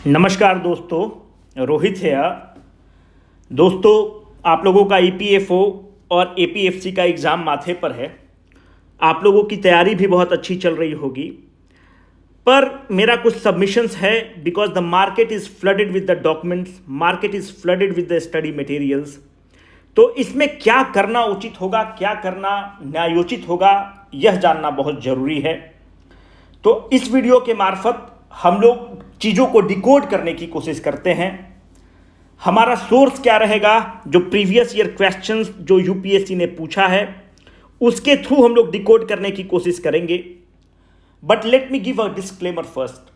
नमस्कार दोस्तों, रोहित है। दोस्तों, आप लोगों का ईपीएफओ और एपीएफसी का एग्ज़ाम माथे पर है। आप लोगों की तैयारी भी बहुत अच्छी चल रही होगी, पर मेरा कुछ सबमिशंस है because the market is flooded with the documents, market is flooded with the study materials. तो इसमें क्या करना उचित होगा, क्या करना न्यायोचित होगा, यह जानना बहुत ज़रूरी है। तो इस वीडियो के मार्फत हम लोग चीज़ों को डिकोड करने की कोशिश करते हैं। हमारा सोर्स क्या रहेगा, जो प्रीवियस ईयर क्वेश्चंस जो यूपीएससी ने पूछा है उसके थ्रू हम लोग डिकोड करने की कोशिश करेंगे। But let me give a disclaimer first.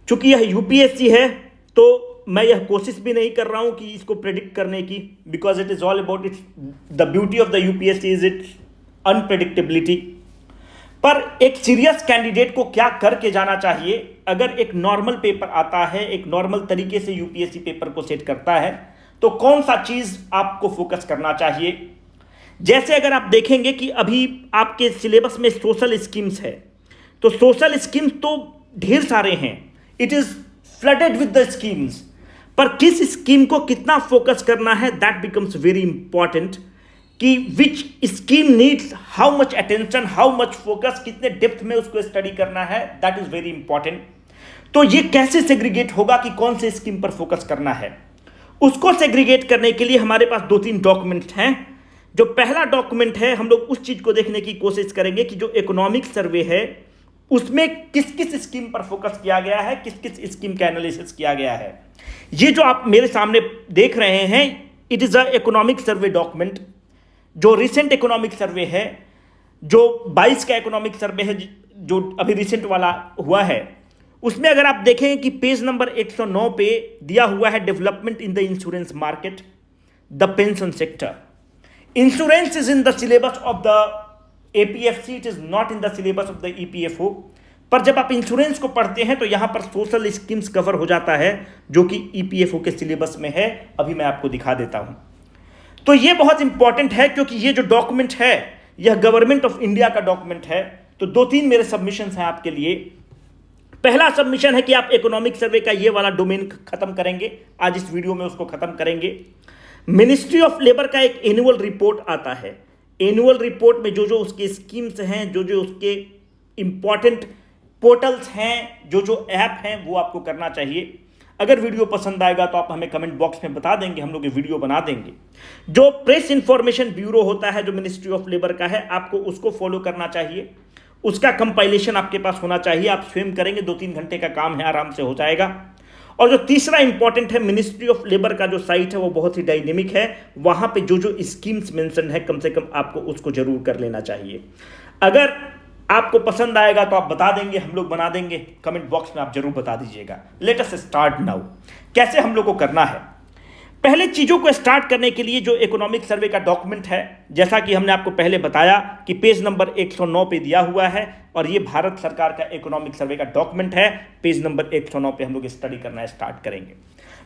चूंकि यह यूपीएससी है तो मैं यह कोशिश भी नहीं कर रहा हूं कि इसको प्रेडिक्ट करने की, because it is all about it's the beauty of the UPSC is it's unpredictability. पर एक सीरियस कैंडिडेट को क्या करके जाना चाहिए, अगर एक नॉर्मल पेपर आता है, एक नॉर्मल तरीके से यूपीएससी पेपर को सेट करता है, तो कौन सा चीज आपको फोकस करना चाहिए। जैसे अगर आप देखेंगे कि अभी आपके सिलेबस में सोशल स्कीम्स है, तो सोशल स्कीम्स तो ढेर सारे हैं, it is flooded with the schemes. पर किस स्कीम को कितना फोकस करना है, दैट बिकम्स वेरी इंपॉर्टेंट। कि which scheme needs how much attention, how much focus, कितने डेप्थ में उसको स्टडी करना है, दैट इज वेरी इंपॉर्टेंट। तो ये कैसे सेग्रीगेट होगा कि कौन से स्कीम पर फोकस करना है, उसको सेग्रीगेट करने के लिए हमारे पास 2-3 डॉक्यूमेंट्स हैं। जो पहला डॉक्यूमेंट है, हम लोग उस चीज को देखने की कोशिश करेंगे कि जो इकोनॉमिक सर्वे है उसमें किस किस स्कीम पर फोकस किया गया है, किस किस स्कीम का एनालिसिस किया गया है। ये जो आप मेरे सामने देख रहे हैं, it is a economic survey document. जो रिसेंट इकोनॉमिक सर्वे है, जो 22 का इकोनॉमिक सर्वे है, जो अभी रिसेंट वाला हुआ है, उसमें अगर आप देखें कि पेज नंबर 109 पे दिया हुआ है development in the insurance market, the pension sector. Insurance is in the syllabus of the APFC, it is not in the syllabus of the EPFO. पर जब आप इंश्योरेंस को पढ़ते हैं तो यहां पर सोशल स्कीम्स कवर हो जाता है, जो कि ईपीएफओ के सिलेबस में है। अभी मैं आपको दिखा देता हूं। तो ये बहुत इंपॉर्टेंट है, क्योंकि ये जो डॉक्यूमेंट है यह गवर्नमेंट ऑफ इंडिया का डॉक्यूमेंट है। तो 2-3 मेरे सबमिशन हैं आपके लिए। पहला सबमिशन है कि आप इकोनॉमिक सर्वे का ये वाला डोमेन खत्म करेंगे, आज इस वीडियो में उसको खत्म करेंगे। मिनिस्ट्री ऑफ लेबर का एक एनुअल रिपोर्ट आता है। एनुअल रिपोर्ट में जो जो उसके स्कीम्स हैं, जो जो उसके इंपॉर्टेंट पोर्टल्स हैं, जो जो ऐप हैं, वो आपको करना चाहिए। अगर वीडियो पसंद आएगा तो आप हमें कमेंट बॉक्स में बता देंगे, हम लोग ये वीडियो बना देंगे। जो प्रेस इंफॉर्मेशन ब्यूरो होता है, जो मिनिस्ट्री ऑफ लेबर का है, आपको उसको फॉलो करना चाहिए। उसका कंपाइलेशन आपके पास होना चाहिए, आप स्वयं करेंगे, 2-3 घंटे का काम है, आराम से हो जाएगा। और जो तीसरा इंपॉर्टेंट है, मिनिस्ट्री ऑफ लेबर का जो साइट है वो बहुत ही डायनेमिक है, वहां पे जो जो स्कीम्स मेंशन है, कम से कम आपको उसको जरूर कर लेना चाहिए। अगर आपको पसंद आएगा तो आप बता देंगे, हम लोग बना देंगे। कमेंट बॉक्स में आप जरूर बता दीजिएगा। Let us start now. कैसे हम लोग को करना है, पहले चीजों को स्टार्ट करने के लिए जो इकोनॉमिक सर्वे का डॉक्यूमेंट है, जैसा कि हमने आपको पहले बताया कि पेज नंबर 109 पे दिया हुआ है, और ये भारत सरकार का इकोनॉमिक सर्वे का डॉक्यूमेंट है। पेज नंबर 109 पे हम लोग स्टडी करना स्टार्ट करेंगे।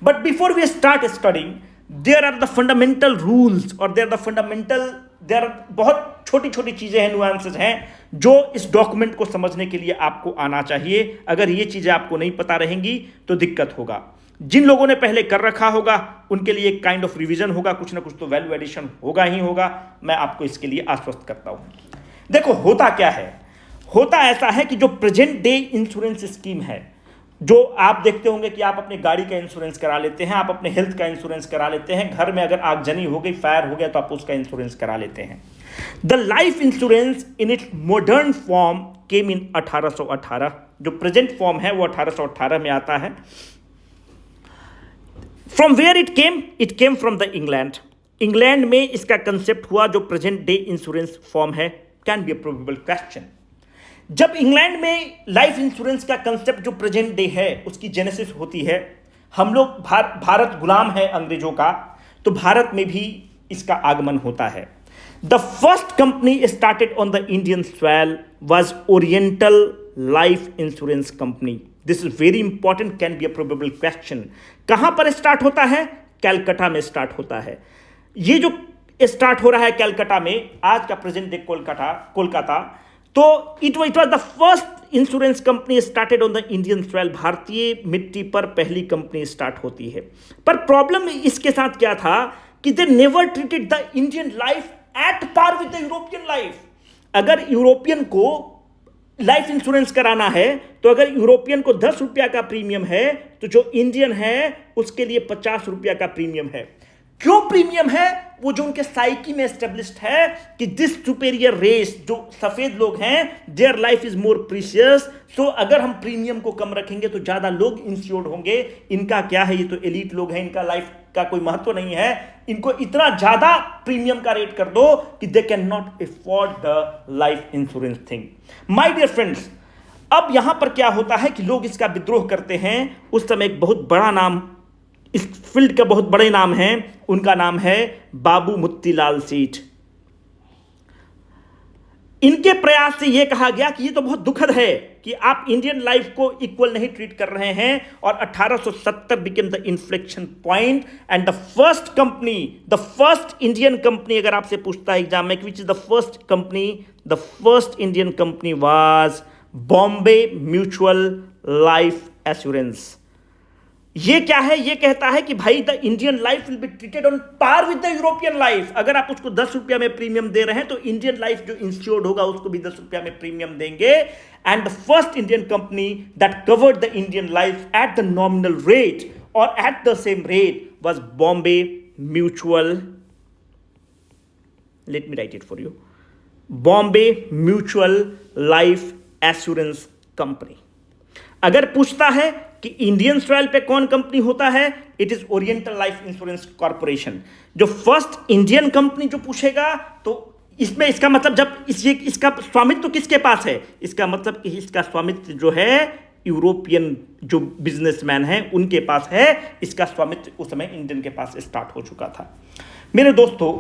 But before we start studying, there are the fundamental rules, और देयर आर बहुत छोटी छोटी चीजें हैं, नुआंसेस हैं, जो इस डॉक्यूमेंट को समझने के लिए आपको आना चाहिए। अगर ये चीजें आपको नहीं पता रहेंगी तो दिक्कत होगा। जिन लोगों ने पहले कर रखा होगा उनके लिए एक काइंड ऑफ रिवीजन होगा, कुछ ना कुछ तो वैल्यू एडिशन होगा ही होगा। मैं आपको इसके लिए आश्वस्त करता हूं। देखो, होता क्या है, होता ऐसा है कि जो प्रेजेंट डे इंश्योरेंस स्कीम है, जो आप देखते होंगे कि आप अपने गाड़ी का इंश्योरेंस करा लेते हैं, आप अपने हेल्थ का इंश्योरेंस करा लेते हैं, घर में अगर आगजनी हो गई, फायर हो गया, तो आप उसका इंश्योरेंस करा लेते हैं। The life insurance in its modern form came in 1818। जो प्रेजेंट फॉर्म है वो 1818 में आता है। From where it came from the England. England में इसका कंसेप्ट हुआ। जो प्रेजेंट डे इंश्योरेंस फॉर्म है, can be a probable question. जब इंग्लैंड में लाइफ इंश्योरेंस का कंसेप्ट जो प्रेजेंट डे है उसकी जेनेसिस होती है, हम लोग भारत गुलाम है अंग्रेजों का, तो भारत में भी इसका आगमन होता है। The first company started on the Indian soil was oriental life insurance company. This is very important, can be a probable question. कहां पर स्टार्ट होता है? कैलकाटा में स्टार्ट होता है। ये जो स्टार्ट हो रहा है कैलकाटा में, आज का प्रेजेंट डे कोलकाता, तो it was the first insurance company started on the Indian soil. भारतीय मिट्टी पर पहली कंपनी स्टार्ट होती है। पर प्रॉब्लम इसके साथ क्या था कि they never treated the Indian life at par with the European life. अगर यूरोपियन को लाइफ इंश्योरेंस कराना है तो अगर यूरोपियन को 10 रुपया का प्रीमियम है तो जो इंडियन है उसके लिए 50 रुपया का प्रीमियम है। क्यों प्रीमियम है? वो जो उनके साइकी में एस्टेब्लिश्ड है कि दिस सुपेरियर रेस, जो सफेद लोग हैं, their life is more precious. So अगर हम प्रीमियम को कम रखेंगे तो ज्यादा लोग इंश्योर्ड होंगे। इनका क्या है, ये तो एलीट लोग हैं, इनका लाइफ का कोई महत्व नहीं है। इनको इतना ज्यादा प्रीमियम का रेट कर दो कि they can not afford the life insurance thing. My dear friends, अब यहां पर क्या होता है कि लोग इसका विद्रोह करते हैं। उस समय एक बहुत बड़ा नाम, इस फील्ड का बहुत बड़े नाम है, उनका नाम है बाबू मोतीलाल सेठ। इनके प्रयास से यह कहा गया कि यह तो बहुत दुखद है कि आप इंडियन लाइफ को इक्वल नहीं ट्रीट कर रहे हैं। और 1870 became the inflection point and the first company, the first Indian company, अगर आपसे पूछता है एग्जाम में which is the first company, the first Indian company was Bombay mutual life assurance. ये क्या है? ये कहता है कि भाई the Indian life will be treated on par with the European life. अगर आप उसको 10 रुपया में प्रीमियम दे रहे हैं तो इंडियन लाइफ जो इंश्योर्ड होगा उसको भी 10 रुपया में प्रीमियम देंगे। And the first Indian company that covered the Indian life at the nominal rate और at the same rate was Bombay Mutual, let me write it for you, Bombay mutual life Assurance Company. अगर पूछता है कि Indian soil पे कौन company होता है, it is oriental life insurance corporation. जो फर्स्ट इंडियन कंपनी जो पूछेगा तो इसमें इसका मतलब जब इसका स्वामित्व तो किसके पास है, इसका मतलब कि इसका स्वामित्व जो है यूरोपियन जो बिजनेसमैन हैं उनके पास है। इसका स्वामित्व उस समय इंडियन के पास स्टार्ट हो चुका था। मेरे दोस्तों,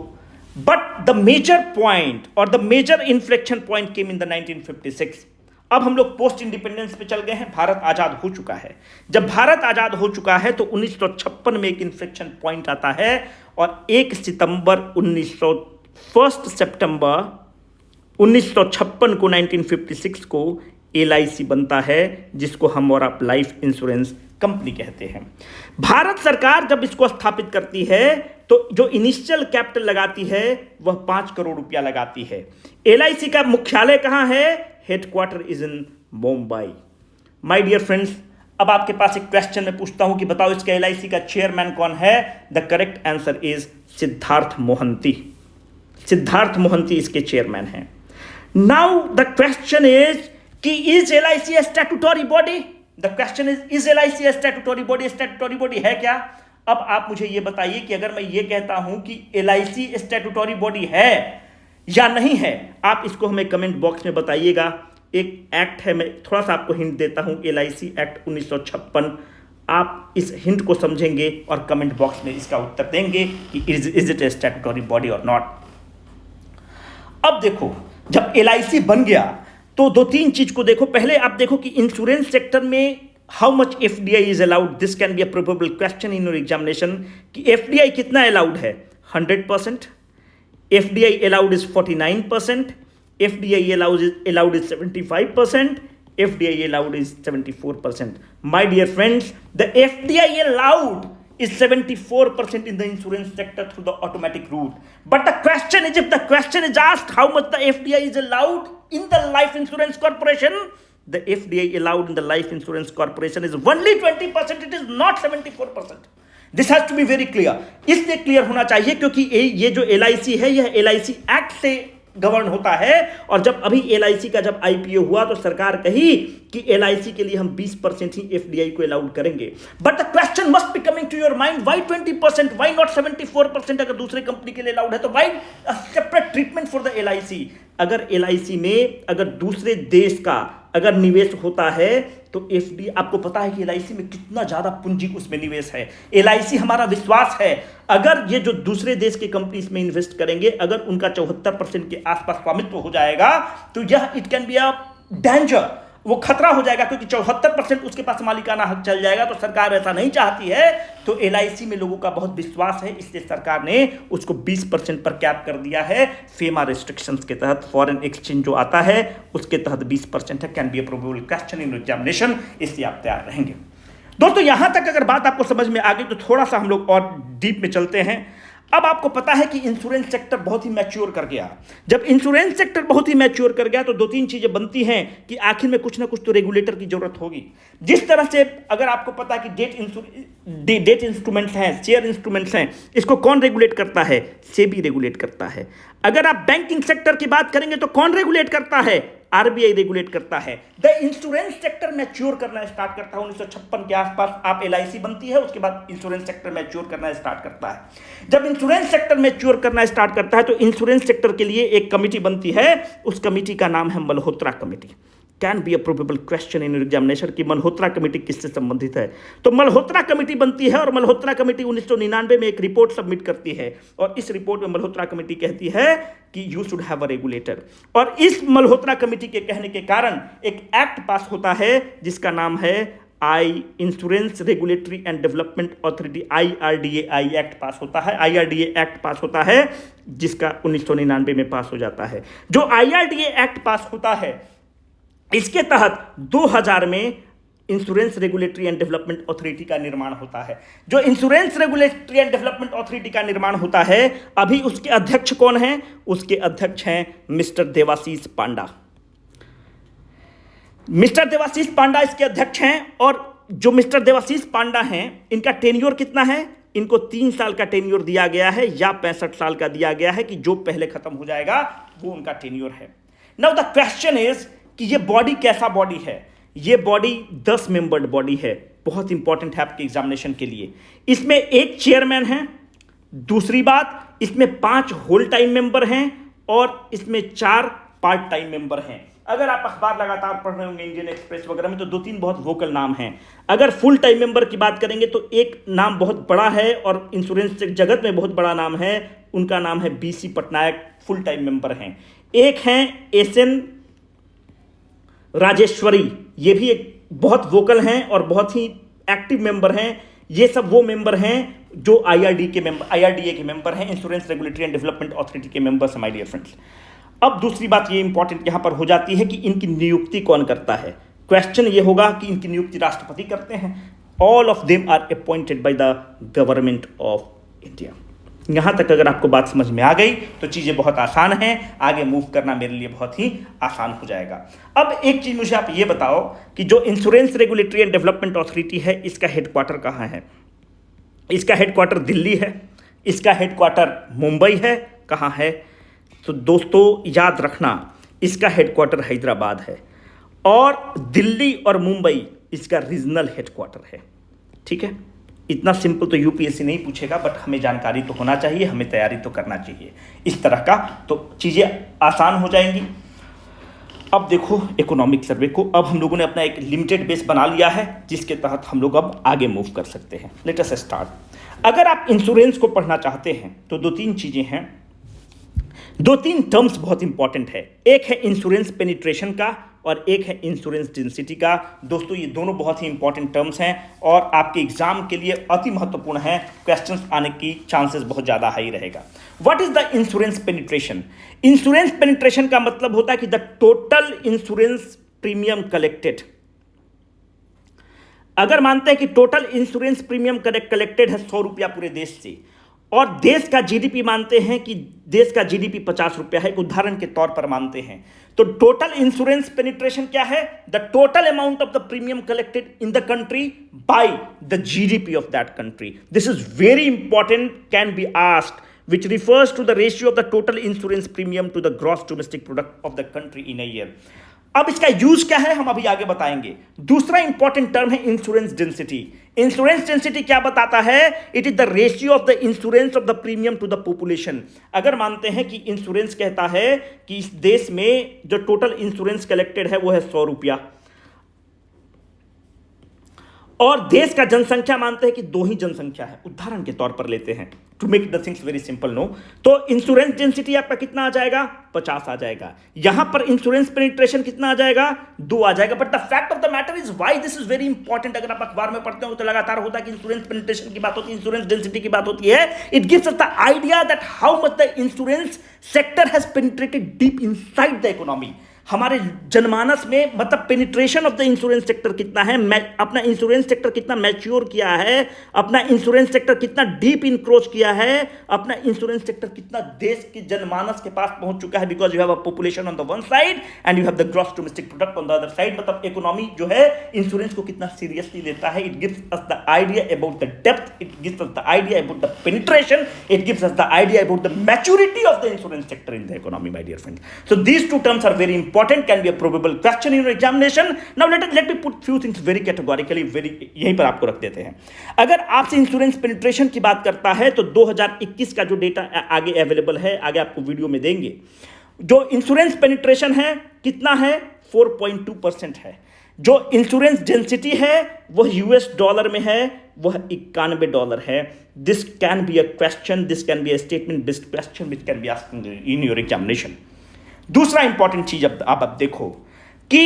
बट द मेजर पॉइंट और the major inflection point came in the 1956। अब हम लोग पोस्ट इंडिपेंडेंस पे चल गए हैं, भारत आजाद हो चुका है। जब भारत आजाद हो चुका है तो 1956 में एक इन्फ्लेक्शन पॉइंट आता है और 1 सितंबर 1956 को 1956 को LIC बनता है, जिसको हम और आप लाइफ इंश्योरेंस कंपनी कहते हैं। भारत सरकार जब इसको स्थापित करती है तो जो इनिशियल कैपिटल लगाती है वह 5 करोड़ रुपया लगाती है। LIC का मुख्यालय कहां है? Headquarter is in Mumbai. My dear friends, अब आपके पास एक क्वेश्चन मैं पूछता हूं कि बताओ इसका LIC का चेयरमैन कौन है? The correct answer is Siddharth Mohanty. Siddharth Mohanty इसके चेयरमैन हैं। नाउ द क्वेश्चन इज कि is LIC A statutory body? The question is LIC A statutory body? Statutory body है क्या? अब आप मुझे यह बताइए कि अगर मैं ये कहता हूं कि LIC स्टैट्यूटरी बॉडी है या नहीं है, आप इसको हमें कमेंट बॉक्स में बताइएगा। एक एक्ट है, मैं थोड़ा सा आपको हिंट देता हूं, LIC एक्ट 1956। आप इस हिंट को समझेंगे और कमेंट बॉक्स में इसका उत्तर देंगे कि is it A statutory body और नॉट। अब देखो, जब LIC बन गया तो 2-3 चीज को देखो। पहले आप देखो कि इंश्योरेंस सेक्टर में how much FDI is allowed. This can be a probable question in your examination कि FDI कितना अलाउड है? 100%। FDI allowed is 49%, FDI allowed is 75%, FDI allowed is 74%. My dear friends, the FDI allowed is 74% in the insurance sector through the automatic route. But the question is, if the question is asked how much the FDI is allowed in the life insurance corporation, the FDI allowed in the life insurance corporation is only 20%. It is not 74%. This has to be very clear. इसलिए clear होना चाहिए क्योंकि ये जो LIC है यह LIC act से govern होता है। और जब अभी LIC का जब IPO हुआ तो सरकार कही कि LIC के लिए हम 20% ही FDI को अलाउड करेंगे। But the question must be coming to your mind, why 20%, why not 74%? अगर दूसरे कंपनी के लिए अलाउड है तो why separate treatment for the LIC? अगर LIC में अगर दूसरे देश का अगर निवेश होता है तो FD, आपको पता है कि LIC में कितना ज्यादा पूंजी उसमें निवेश है। LIC हमारा विश्वास है, अगर ये जो दूसरे देश के कंपनीज में इन्वेस्ट करेंगे, अगर उनका 74% के आसपास स्वामित्व हो जाएगा तो यह it can be a danger. वो खतरा हो जाएगा, क्योंकि 74% उसके पास मालिकाना हक चल जाएगा। तो सरकार ऐसा नहीं चाहती है। तो LIC में लोगों का बहुत विश्वास है, इसलिए सरकार ने उसको 20% पर कैप कर दिया है। फेमा रिस्ट्रिक्शंस के तहत फॉरेन एक्सचेंज जो आता है उसके तहत 20% है। Can be a probable question in examination, इसलिए आप तैयार रहेंगे। दोस्तों यहां तक अगर बात आपको समझ में आ गई तो थोड़ा सा हम लोग और डीप में चलते हैं। अब आपको पता है कि इंश्योरेंस सेक्टर बहुत ही मैच्योर कर गया। जब इंश्योरेंस सेक्टर बहुत ही मैच्योर कर गया तो दो तीन चीजें बनती हैं कि आखिर में कुछ ना कुछ तो रेगुलेटर की जरूरत होगी। जिस तरह से अगर आपको पता है कि डेट इंस्ट्रूमेंट्स हैं, शेयर इंस्ट्रूमेंट्स हैं, इसको कौन रेगुलेट करता है? सेबी रेगुलेट करता है। अगर आप बैंकिंग सेक्टर की बात करेंगे तो कौन रेगुलेट करता है? RBI रेगुलेट करता है। द इंश्योरेंस सेक्टर मैच्योर करना स्टार्ट करता है 1956 के आसपास। आप LIC बनती है, उसके बाद इंश्योरेंस सेक्टर मैच्योर करना स्टार्ट करता है। जब इंश्योरेंस सेक्टर मैच्योर करना स्टार्ट करता है तो इंश्योरेंस सेक्टर के लिए एक कमिटी बनती है। उस कमिटी का नाम है Malhotra committee. Can be a probable question in examination कि मल्होत्रा कमेटी किससे संबंधित है। तो मल्होत्रा कमेटी बनती है और मल्होत्रा कमेटी 1999 में एक रिपोर्ट सबमिट करती है और इस रिपोर्ट में मल्होत्रा कमेटी कहती है कि you should have a regulator. और इस मल्होत्रा कमेटी के कहने के कारण एक एक्ट पास होता है जिसका नाम है insurance regulatory and development authority, IRDAI act पास होता है। IRDA एक्ट पास होता है जिसका 1999 में पास हो जाता है। जो IRDA एक्ट पास होता है इसके तहत 2000 में insurance regulatory and development authority का निर्माण होता है। जो insurance regulatory and development authority का निर्माण होता है, अभी उसके अध्यक्ष कौन हैं? उसके अध्यक्ष हैं मिस्टर देवाशीष पांडा। मिस्टर देवाशीष पांडा इसके अध्यक्ष हैं। और जो मिस्टर देवाशीष पांडा हैं, इनका टेन्योर कितना है? इनको 3 साल का टेन्योर दिया गया है या 65 साल का दिया गया है कि जो पहले खत्म हो जाएगा वो उनका टेन्योर है। नाउ द क्वेश्चन इज कि ये बॉडी कैसा बॉडी है? ये बॉडी 10 मेंबर्ड बॉडी है। बहुत इंपॉर्टेंट है आपके एग्जामिनेशन के लिए। इसमें एक चेयरमैन है। दूसरी बात, इसमें 5 होल टाइम मेंबर हैं और इसमें 4 पार्ट टाइम मेंबर हैं। अगर आप अखबार लगातार पढ़ रहे होंगे इंडियन एक्सप्रेस वगैरह में, तो 2-3 बहुत वोकल नाम हैं। अगर फुल टाइम मेंबर की बात करेंगे तो एक नाम बहुत बड़ा है और इंश्योरेंस जगत में बहुत बड़ा नाम है, उनका नाम है BC Patnaik, full time member हैं। एक हैं SN राजेश्वरी, ये भी एक बहुत वोकल हैं और बहुत ही एक्टिव मेंबर हैं। ये सब वो मेंबर हैं जो IRDA के मेंबर हैं, insurance regulatory and development authority के मेंबर्स हैं, माय डियर फ्रेंड्स। अब दूसरी बात ये इंपॉर्टेंट यहां पर हो जाती है कि इनकी नियुक्ति कौन करता है। क्वेश्चन ये होगा कि इनकी नियुक्ति राष्ट्रपति करते हैं। All of them are appointed by the government of India. यहां तक अगर आपको बात समझ में आ गई तो चीजें बहुत आसान हैं, आगे मूव करना मेरे लिए बहुत ही आसान हो जाएगा। अब एक चीज मुझे आप ये बताओ कि जो insurance regulatory and development authority है, इसका हेडक्वार्टर कहाँ है? इसका हेडक्वार्टर दिल्ली है, इसका हेडक्वार्टर मुंबई है। कहाँ है? तो दोस्तों याद रखना, इसका हेडक्वार्टर हैदराबाद है और दिल्ली और मुंबई इसका रीजनल हेडक्वार्टर है। ठीक है, इतना सिंपल तो UPSC नहीं पूछेगा, बट हमें जानकारी तो होना चाहिए, हमें तैयारी तो करना चाहिए इस तरह का, तो चीज़ें आसान हो जाएंगी। अब देखो इकोनॉमिक सर्वे को, अब हम लोगों ने अपना एक लिमिटेड बेस बना लिया है जिसके तहत हम लोग अब आगे मूव कर सकते हैं। Let us start. अगर आप इंश्योरेंस को पढ़ना चाहते हैं तो 2-3 चीज़ें हैं, 2-3 टर्म्स बहुत इंपॉर्टेंट है। एक है इंश्योरेंस पेनिट्रेशन का और एक है इंश्योरेंस डेंसिटी का। दोस्तों ये दोनों बहुत ही इंपॉर्टेंट टर्म्स हैं और आपके एग्जाम के लिए अति महत्वपूर्ण है। क्वेश्चंस आने की चांसेस बहुत ज़्यादा हाई रहेगा। What is the insurance penetration? Insurance penetration का मतलब होता है कि the total insurance premium collected. अगर मानते हैं कि टोटल इंश्योरेंस प्रीमियम कलेक्टेड है 100 रुपया पूरे देश से, और देश का GDP मानते हैं कि देश का GDP 50 रुपया है, एक उदाहरण के तौर पर मानते हैं, तो टोटल इंश्योरेंस पेनिट्रेशन क्या है? The total amount of the premium collected in the country by the GDP of that country. This is very important, can be asked, which refers to the ratio of the total insurance premium to the gross domestic product of the country in a year. अब इसका use क्या है हम अभी आगे बताएंगे। दूसरा important term है इंश्योरेंस डेंसिटी। इंश्योरेंस डेंसिटी क्या बताता है? It is the ratio of the insurance of the premium to the population. अगर मानते हैं कि इंश्योरेंस कहता है कि इस देश में जो टोटल इंश्योरेंस कलेक्टेड है वो है 100 रुपया, और देश का जनसंख्या मानते हैं कि 2 ही जनसंख्या है। उदाहरण के तौर पर लेते हैं, to make the things very simple no, तो इंश्योरेंस डेंसिटी आपका कितना आ जाएगा, 50 आ जाएगा। यहां पर इंश्योरेंस पेनिट्रेशन कितना आ जाएगा, 2 आ जाएगा। But the fact of the matter is why this is very important. अगर आप अखबार में पढ़ते हो तो लगातार होता है कि इंश्योरेंस पेनिट्रेशन की बात होती है, इंश्योरेंस डेंसिटी की बात होती है। It gives us the idea that how much the insurance sector has penetrated deep inside the economy. हमारे जनमानस में मतलब penetration of the insurance sector कितना है, अपना इंश्योरेंस सेक्टर कितना मैच्योर किया है, अपना इंश्योरेंस सेक्टर कितना डीप इनक्रोच किया है, अपना इंश्योरेंस सेक्टर कितना देश के जनमानस के पास पहुंच चुका है। Because you have a population on the one side and you have the gross domestic product on the other side. मतलब इकोनॉमी जो है इंश्योरेंस को कितना सीरियसली लेता है। It gives us the idea about the depth, it gives us the idea about the penetration, it gives us the idea about the maturity of the insurance sector in the economy, my dear friends. So these two terms are very important, can be a probable question in your examination. Now let me put few things very categorically, यहीं पर आपको रख देते हैं। अगर आपसे insurance penetration की बात करता है तो 2021 का जो डेटा आगे अवेलेबल है, आगे आपको वीडियो में देंगे। जो इंश्योरेंस पेनिट्रेशन है कितना है, 4.2% है। जो इंश्योरेंस डेंसिटी है वह यूएस डॉलर में है, वह $91 है। This can be a question, this can be a statement based question which can be asked in your examination. दूसरा इंपॉर्टेंट चीज अब देखो कि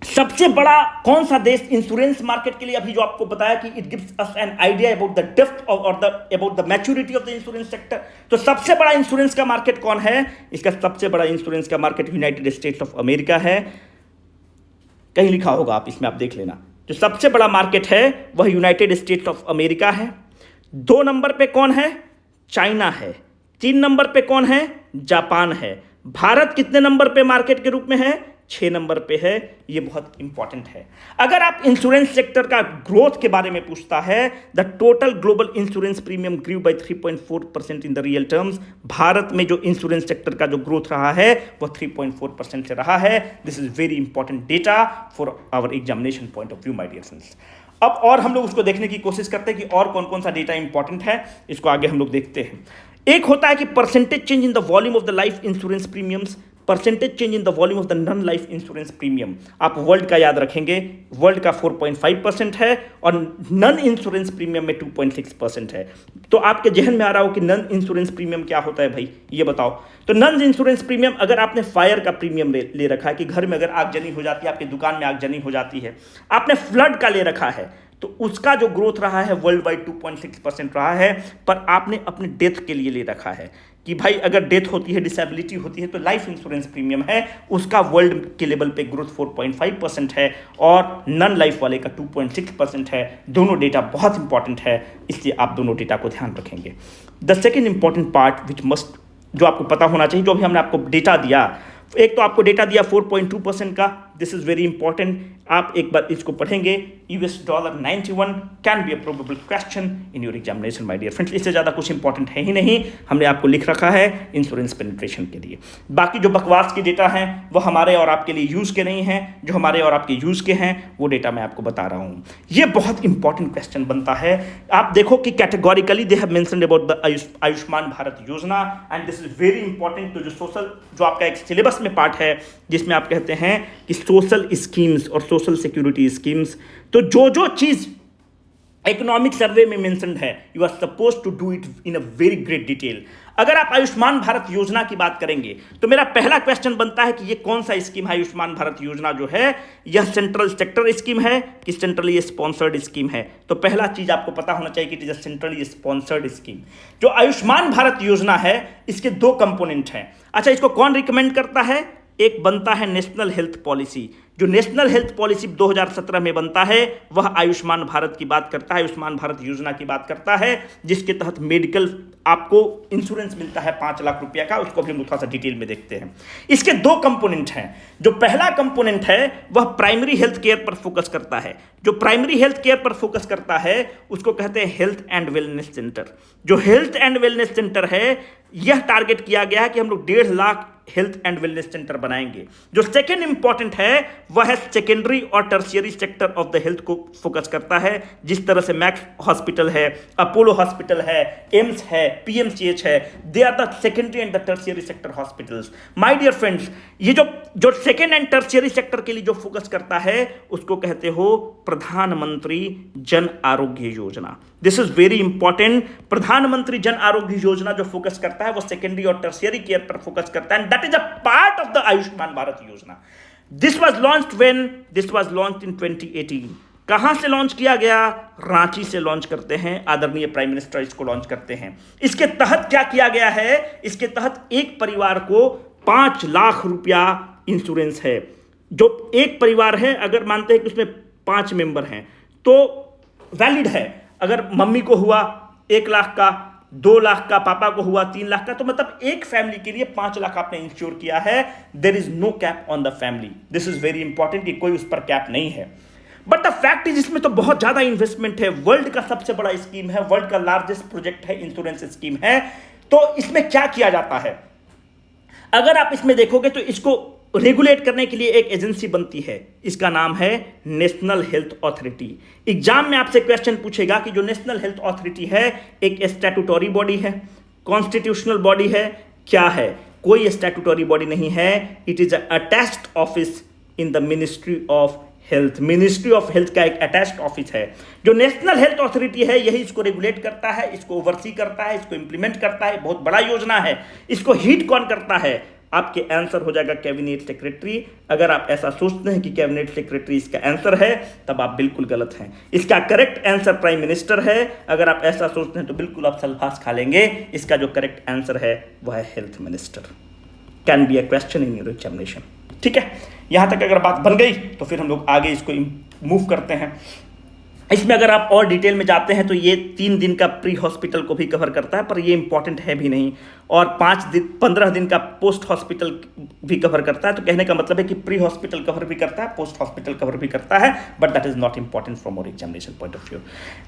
सबसे बड़ा कौन सा देश इंश्योरेंस मार्केट के लिए, अभी जो आपको बताया कि it gives us an idea about the depth और about the maturity of the insurance sector. तो सबसे बड़ा इंश्योरेंस का मार्केट कौन है, इसका सबसे बड़ा इंश्योरेंस का market United states of America है। कहीं लिखा होगा, आप इसमें आप देख लेना। जो सबसे बड़ा मार्केट है वह यूनाइटेड स्टेट्स ऑफ अमेरिका है। 2 नंबर पे कौन है, चाइना है। 3 नंबर पे कौन है, जापान है। भारत कितने नंबर पे मार्केट के रूप में है, 6 नंबर पे है। ये बहुत इंपॉर्टेंट है। अगर आप इंश्योरेंस सेक्टर का ग्रोथ के बारे में पूछता है, the total global insurance premium grew by 3.4% in the real terms. Bharat में जो इंश्योरेंस सेक्टर का जो ग्रोथ रहा है वह 3.4% से रहा है। This is very important data for our examination point of view, my dear friends. अब और हम लोग उसको देखने की कोशिश करते हैं कि और कौन कौन सा डेटा इंपॉर्टेंट है, इसको आगे हम लोग देखते हैं। एक होता है कि percentage change in the volume of the life insurance premiums, percentage change in the volume of the non life insurance premium. आप वर्ल्ड का याद रखेंगे, वर्ल्ड का 4.5% है और नॉन इंश्योरेंस प्रीमियम में 2.6% है। तो आपके जहन में आ रहा हो कि नॉन इंश्योरेंस प्रीमियम क्या होता है भाई, ये बताओ। तो नॉन इंश्योरेंस प्रीमियम, अगर आपने फायर का प्रीमियम ले रखा है कि घर में अगर आगजनी हो जाती है, आपकी दुकान में आगजनी हो जाती है, आपने फ्लड का ले रखा है, तो उसका जो ग्रोथ रहा है वर्ल्ड वाइड 2.6% रहा है। पर आपने अपने डेथ के लिए ले रखा है कि भाई अगर डेथ होती है, डिसेबिलिटी होती है, तो लाइफ इंश्योरेंस प्रीमियम है, उसका वर्ल्ड के लेवल पे ग्रोथ 4.5% है और नॉन लाइफ वाले का 2.6% है। दोनों डेटा बहुत इंपॉर्टेंट है, इसलिए आप दोनों डेटा को ध्यान रखेंगे। The second important part which must, जो आपको पता होना चाहिए, जो भी हमने आपको डेटा दिया, एक तो आपको डेटा दिया 4.2% का, दिस इज वेरी इंपॉर्टेंट। आप एक बार इसको पढ़ेंगे, $91 can be a probable question in your examination, my dear friends. इससे ज़्यादा कुछ इंपॉर्टेंट है ही नहीं, हमने आपको लिख रखा है इंश्योरेंस पेनिट्रेशन के लिए। बाकी जो बकवास के डेटा हैं वो हमारे और आपके लिए यूज़ के नहीं हैं, जो हमारे और आपके यूज़ के हैं वो डेटा मैं आपको बता रहा हूँ। ये बहुत इंपॉर्टेंट क्वेश्चन बनता है। आप देखो कि categorically they have mentioned about the Ayushman Bharat Yojana and this is very important. तो जो सोशल, जो आपका एक सिलेबस में पार्ट है जिसमें आप कहते हैं कि सोशल स्कीम्स और सोशल सिक्योरिटी स्कीम्स, तो जो चीज इकोनॉमिक सर्वे में मेंशन्ड है, you are suppose to do it in a very great detail. अगर आप आयुष्मान भारत योजना की बात करेंगे तो मेरा पहला क्वेश्चन बनता है कि ये कौन सा स्कीम है। आयुष्मान भारत योजना जो है यह सेंट्रल सेक्टर स्कीम है कि सेंट्रली स्पॉन्सर्ड स्कीम है। तो पहला चीज आपको पता होना चाहिए कि it is a centrally sponsored scheme. जो आयुष्मान भारत योजना है इसके 2 कंपोनेंट हैं। अच्छा, इसको कौन रिकमेंड करता है? एक बनता है नेशनल हेल्थ पॉलिसी। जो नेशनल हेल्थ पॉलिसी 2017 में बनता है वह आयुष्मान भारत की बात करता है, आयुष्मान भारत योजना की बात करता है, जिसके तहत मेडिकल आपको इंश्योरेंस मिलता है 5 लाख रुपया का। उसको भी हम थोड़ा सा डिटेल में देखते हैं। इसके 2 कंपोनेंट हैं। जो पहला कंपोनेंट है वह प्राइमरी हेल्थ केयर पर फोकस करता है। जो प्राइमरी हेल्थ केयर पर फोकस करता है उसको कहते हैं हेल्थ एंड वेलनेस सेंटर। जो हेल्थ एंड वेलनेस सेंटर है यह टारगेट किया गया है कि हम लोग 1.5 lakh health and wellness centre बनाएंगे। जो सेकेंड इंपॉर्टेंट है वह है सेकेंडरी और tertiary sector of the health को फोकस करता है। जिस तरह से मैक्स हॉस्पिटल है, अपोलो हॉस्पिटल है, एम्स है, पीएमसीएच है, they are the secondary and the tertiary sector hospitals. My dear friends, ये जो सेकेंड एंड टर्शियरी सेक्टर के लिए जो फोकस करता है उसको कहते हो प्रधानमंत्री Jan Arogya Yojana. This is very important. प्रधानमंत्री जन आरोग्य योजना जो फोकस करता है वो सेकेंडरी और टर्शियरी केयर पर फोकस करता है, and that is a part of the Ayushman Bharat Yojana. This was launched in 2018। कहां से लॉन्च किया गया? रांची से लॉन्च करते हैं, आदरणीय प्राइम मिनिस्टर इसको लॉन्च करते हैं। इसके तहत क्या किया गया है? इसके तहत एक परिवार को 5 लाख रुपया इंश्योरेंस है। जो एक परिवार है, अगर मानते हैं कि उसमें 5 मेंबर हैं तो वैलिड है। अगर मम्मी को हुआ 1 लाख का, 2 लाख का, पापा को हुआ 3 लाख का, तो मतलब एक फैमिली के लिए 5 लाख आपने इंश्योर किया है। There is no cap on the family. This is very important कि कोई उस पर कैप नहीं है। बट द फैक्ट इज इसमें तो बहुत ज्यादा इन्वेस्टमेंट है। वर्ल्ड का सबसे बड़ा स्कीम है, वर्ल्ड का लार्जेस्ट प्रोजेक्ट है, इंश्योरेंस स्कीम है। तो इसमें क्या किया जाता है? अगर आप इसमें देखोगे तो इसको रेगुलेट करने के लिए एक एजेंसी बनती है, इसका नाम है नेशनल हेल्थ अथॉरिटी। एग्जाम में आपसे क्वेश्चन पूछेगा कि जो नेशनल हेल्थ अथॉरिटी है एक स्टैट्यूटरी बॉडी है, कॉन्स्टिट्यूशनल बॉडी है, क्या है? कोई स्टैट्यूटरी बॉडी नहीं है। It is attached office in the ministry of health. Ministry of health का एक अटैच्ड ऑफिस है। जो नेशनल हेल्थ अथॉरिटी है यही इसको रेगुलेट करता है, इसको ओवरसी करता है, इसको इंप्लीमेंट करता है। बहुत बड़ा योजना है। इसको हीड कौन करता है? आपके आंसर हो जाएगा कैबिनेट सेक्रेटरी। अगर आप ऐसा सोचते हैं कि कैबिनेट सेक्रेटरी इसका आंसर है तब आप बिल्कुल गलत हैं। इसका करेक्ट आंसर प्राइम मिनिस्टर है। अगर आप ऐसा सोचते हैं तो बिल्कुल आप सल्फास खा लेंगे। इसका जो करेक्ट आंसर है वह है health minister. Can be a question in your examination. ठीक है, यहां तक अगर बात बन गई तो फिर हम लोग आगे इसको मूव करते हैं। इसमें अगर आप और डिटेल में जाते हैं तो ये 3 दिन का प्री हॉस्पिटल को भी कवर करता है, पर ये इंपॉर्टेंट है भी नहीं। और 15 दिन का पोस्ट हॉस्पिटल भी कवर करता है। तो कहने का मतलब है कि प्री हॉस्पिटल कवर भी करता है, पोस्ट हॉस्पिटल कवर भी करता है, but that is not important from our examination point of view.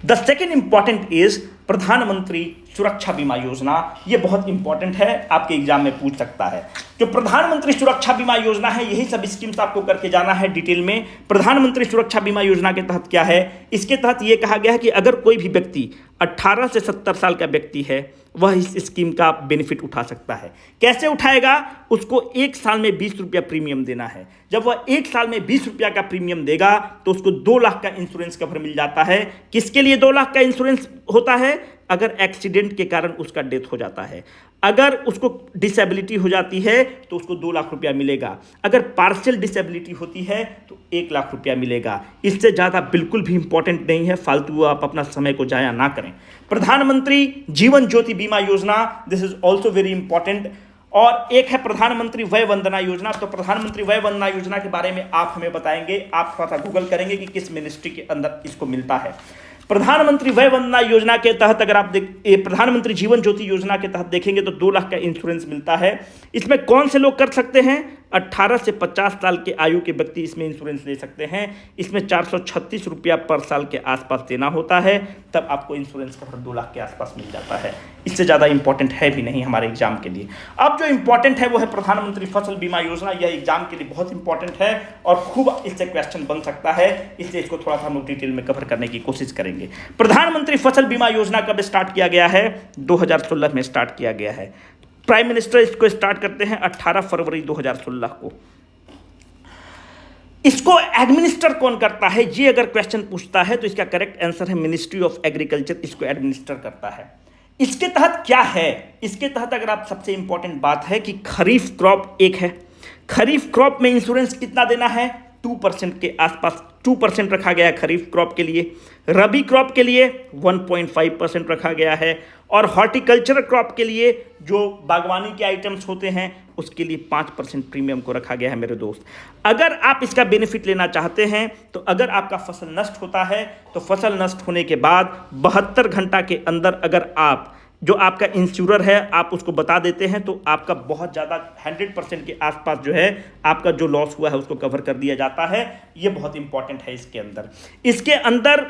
The second important is प्रधानमंत्री सुरक्षा बीमा योजना। ये बहुत इंपॉर्टेंट है, आपके एग्जाम में पूछ सकता है। जो प्रधानमंत्री सुरक्षा बीमा योजना है यही सब स्कीम्स आपको करके जाना है डिटेल में। प्रधानमंत्री सुरक्षा बीमा योजना के तहत क्या है? इसके तहत यह कहा गया है कि अगर कोई भी व्यक्ति 18 से 70 साल का व्यक्ति है वह इस स्कीम का बेनिफिट उठा सकता है। कैसे उठाएगा? उसको 1 साल में 20 रुपया प्रीमियम देना है। जब वह 1 साल में 20 रुपया का प्रीमियम देगा तो उसको 2 लाख का इंश्योरेंस कवर मिल जाता है। किसके लिए 2 लाख का इंश्योरेंस होता है? अगर एक्सीडेंट के कारण उसका डेथ हो जाता है, अगर उसको डिसेबिलिटी हो जाती है तो उसको 2 लाख रुपया मिलेगा, अगर पार्शियल डिसेबिलिटी होती है तो 1 लाख रुपया मिलेगा। इससे ज़्यादा बिल्कुल भी इंपॉर्टेंट नहीं है, फालतू आप अपना समय को जाया ना करें। प्रधानमंत्री जीवन ज्योति बीमा योजना, this is also very important. और एक है प्रधानमंत्री वय वंदना योजना। तो प्रधानमंत्री वय वंदना योजना के बारे में आप हमें बताएंगे, आप थोड़ा सा गूगल करेंगे कि किस मिनिस्ट्री के अंदर इसको मिलता है। प्रधानमंत्री वय वंदना योजना के तहत अगर आप प्रधानमंत्री जीवन ज्योति योजना के तहत देखेंगे तो 2 लाख का इंश्योरेंस मिलता है। इसमें कौन से लोग कर सकते हैं? 18 से 50 साल के आयु के व्यक्ति इसमें इंश्योरेंस ले सकते हैं। इसमें 436 रुपया पर साल के आसपास देना होता है, तब आपको इंश्योरेंस कवर 2 लाख के आसपास मिल जाता है। इससे ज़्यादा इंपॉर्टेंट है भी नहीं हमारे एग्जाम के लिए। अब जो इंपॉर्टेंट है वो है प्रधानमंत्री फसल बीमा योजना। यह एग्जाम के लिए बहुत इंपॉर्टेंट है और खूब इससे क्वेश्चन बन सकता है, इसलिए इसको थोड़ा सा हम लोग डिटेल में कवर करने की कोशिश करेंगे। प्रधानमंत्री फसल बीमा योजना कब स्टार्ट किया गया है? 2016 में स्टार्ट किया गया है। प्राइम मिनिस्टर इसको स्टार्ट करते हैं 18 फरवरी 2016 को। इसको एडमिनिस्टर कौन करता है? ये अगर क्वेश्चन पूछता है तो इसका करेक्ट आंसर है मिनिस्ट्री ऑफ एग्रीकल्चर इसको एडमिनिस्टर करता है। इसके तहत क्या है? इसके तहत अगर आप सबसे इंपॉर्टेंट बात है कि खरीफ क्रॉप एक है। खरीफ क्रॉप में इंश्योरेंस कितना देना है? 2% के आसपास 2% रखा गया है खरीफ क्रॉप के लिए। रबी क्रॉप के लिए 1.5% रखा गया है और हॉर्टिकल्चर क्रॉप के लिए जो बागवानी के आइटम्स होते हैं उसके लिए 5% प्रीमियम को रखा गया है मेरे दोस्त। अगर आप इसका बेनिफिट लेना चाहते हैं तो अगर आपका फसल नष्ट होता है तो फसल नष्ट होने के बाद 72 घंटा के अंदर अगर आप जो आपका इंश्योरर है आप उसको बता देते हैं तो आपका बहुत ज़्यादा 100% के आसपास जो है आपका जो लॉस हुआ है उसको कवर कर दिया जाता है। ये बहुत इंपॉर्टेंट है इसके अंदर।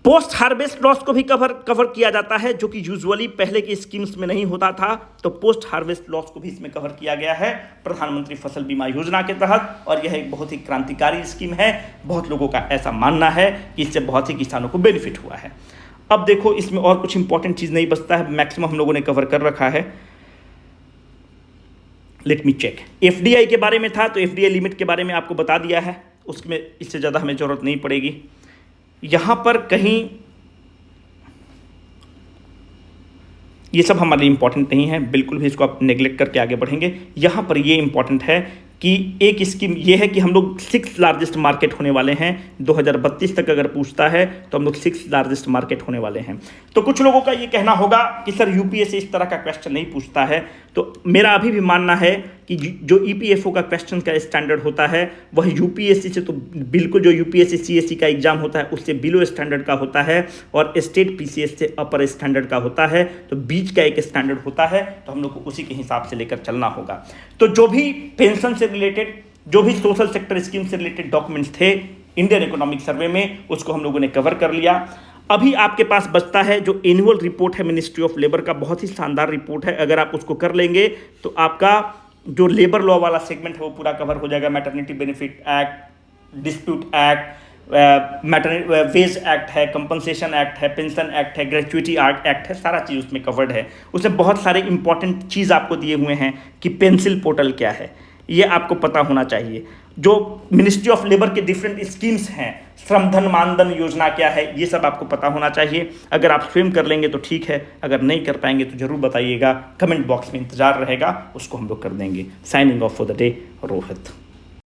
पोस्ट हार्वेस्ट लॉस को भी कवर किया जाता है, जो कि यूजुअली पहले की स्कीम्स में नहीं होता था। तो पोस्ट हार्वेस्ट लॉस को भी इसमें कवर किया गया है प्रधानमंत्री फसल बीमा योजना के तहत, और यह एक बहुत ही क्रांतिकारी स्कीम है। बहुत लोगों का ऐसा मानना है कि इससे बहुत ही किसानों को बेनिफिट हुआ है। अब देखो, इसमें और कुछ इंपॉर्टेंट चीज़ नहीं बचता है, मैक्सिमम हम लोगों ने कवर कर रखा है। Let me check. एफडीआई के बारे में था, तो एफडीआई लिमिट के बारे में आपको बता दिया है, उसमें इससे ज़्यादा हमें ज़रूरत नहीं पड़ेगी। यहाँ पर कहीं ये सब हमारे लिए इंपॉर्टेंट नहीं है, बिल्कुल भी इसको आप नेग्लेक्ट करके आगे बढ़ेंगे। यहाँ पर ये इंपॉर्टेंट है कि एक स्कीम ये है कि हम लोग 6th लार्जेस्ट मार्केट होने वाले हैं 2032 तक। अगर पूछता है तो हम लोग 6th लार्जेस्ट मार्केट होने वाले हैं। तो कुछ लोगों का ये कहना होगा कि सर यूपीएससी इस तरह का क्वेश्चन नहीं पूछता है, तो मेरा अभी भी मानना है कि जो ईपीएफओ का क्वेश्चन का स्टैंडर्ड होता है वह यूपीएससी से तो बिल्कुल, जो यूपीएससी सीएससी का एग्जाम होता है उससे बिलो स्टैंडर्ड का होता है, और स्टेट पीसीएस से अपर स्टैंडर्ड का होता है। तो बीच का एक स्टैंडर्ड होता है, तो हम लोग को उसी के हिसाब से लेकर चलना होगा। तो जो भी पेंशन से रिलेटेड, जो भी सोशल सेक्टर स्कीम से रिलेटेड डॉक्यूमेंट्स थे इंडियन इकोनॉमिक सर्वे में, उसको हम लोगों ने कवर कर लिया। अभी आपके पास बचता है जो एनुअल रिपोर्ट है मिनिस्ट्री ऑफ लेबर का, बहुत ही शानदार रिपोर्ट है। अगर आप उसको कर लेंगे तो आपका जो लेबर लॉ वाला सेगमेंट है वो पूरा कवर हो जाएगा। Maternity benefit act, dispute act, wage act है, कंपनसेशन एक्ट है, पेंशन एक्ट है, ग्रेचुइटी एक्ट है, सारा चीज़ उसमें कवर्ड है। उसमें बहुत सारे इंपॉर्टेंट चीज़ आपको दिए हुए हैं कि पेंसिल पोर्टल क्या है, ये आपको पता होना चाहिए। जो मिनिस्ट्री ऑफ लेबर के डिफरेंट स्कीम्स हैं, श्रमधन मानधन योजना क्या है, ये सब आपको पता होना चाहिए। अगर आप स्वयं कर लेंगे तो ठीक है, अगर नहीं कर पाएंगे तो जरूर बताइएगा, कमेंट बॉक्स में इंतजार रहेगा, उसको हम लोग कर देंगे। Signing off for the day, Rohit.